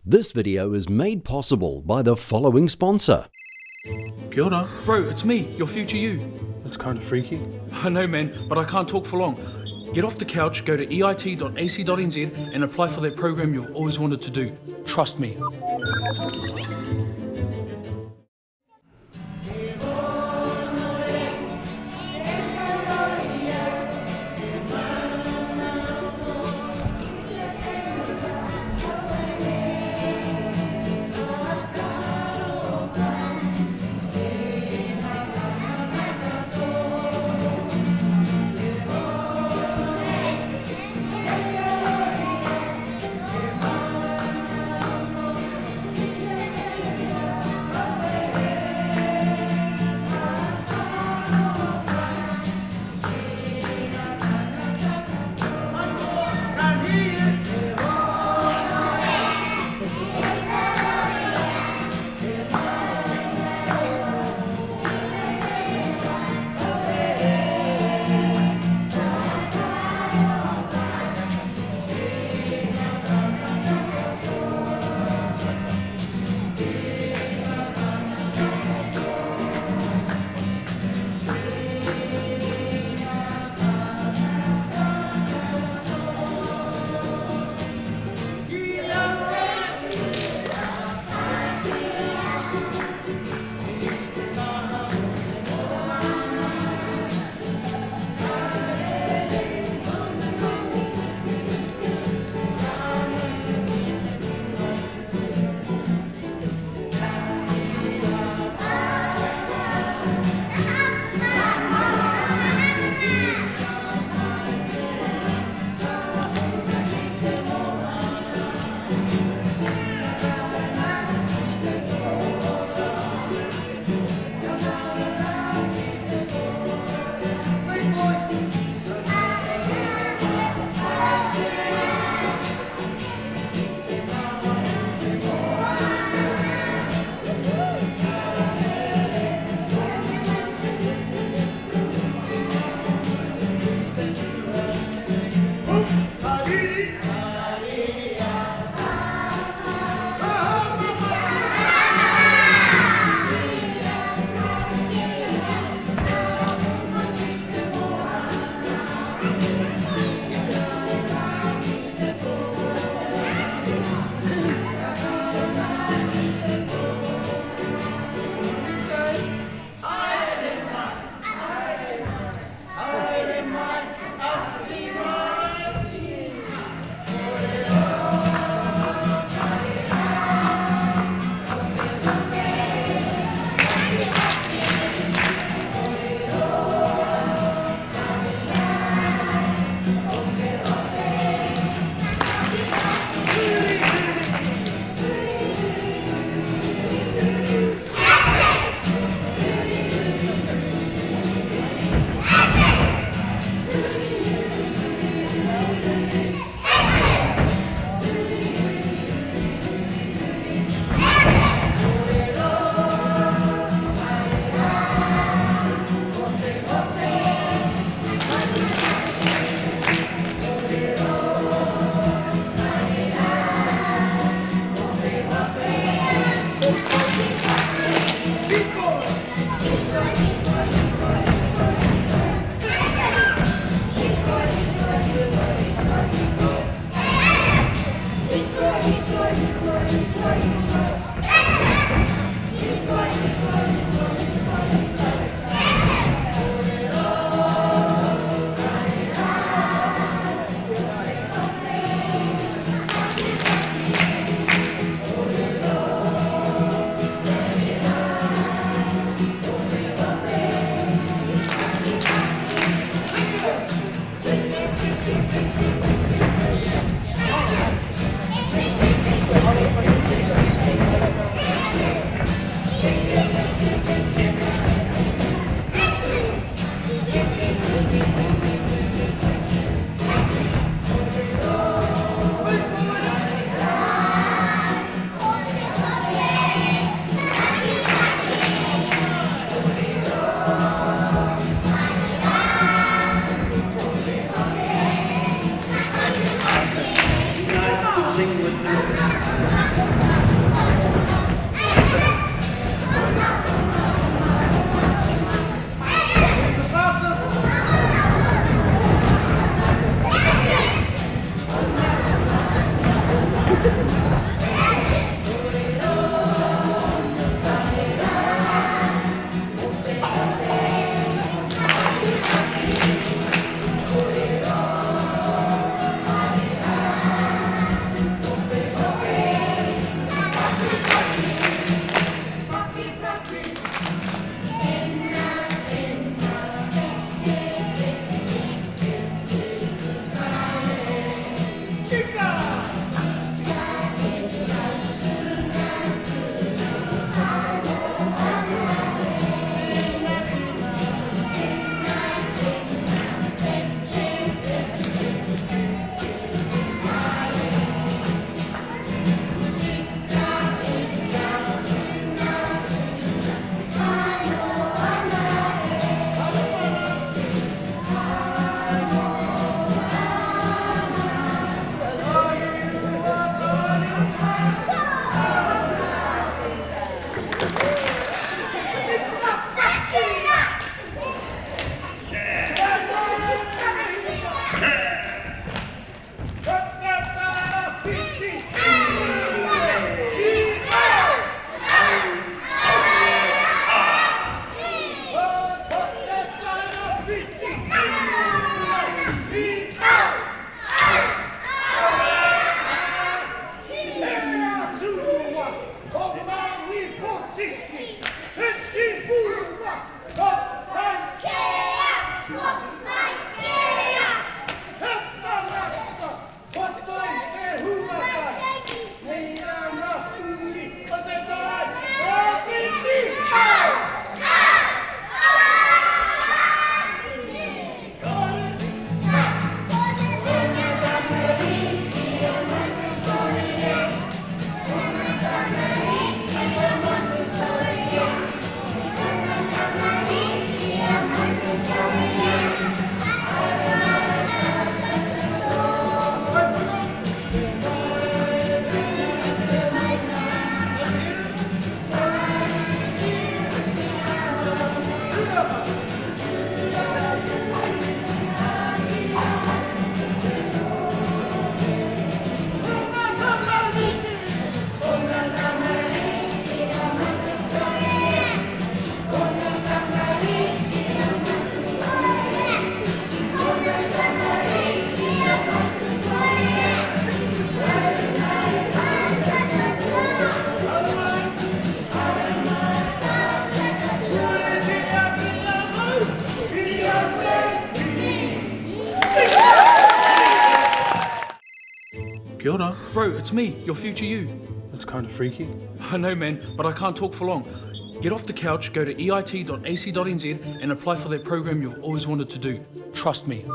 This video is made possible by the following sponsor. Kia ora. Bro, it's me, your future you. That's kind of freaky. I know, man, but I can't talk for long. Get off the couch, go to eit.ac.nz and apply for that program you've always wanted to do. Trust me. Kia ora. Bro, it's me, your future you. That's kind of freaky. I know, man, but I can't talk for long. Get off the couch, go to eit.ac.nz and apply for that program you've always wanted to do. Trust me.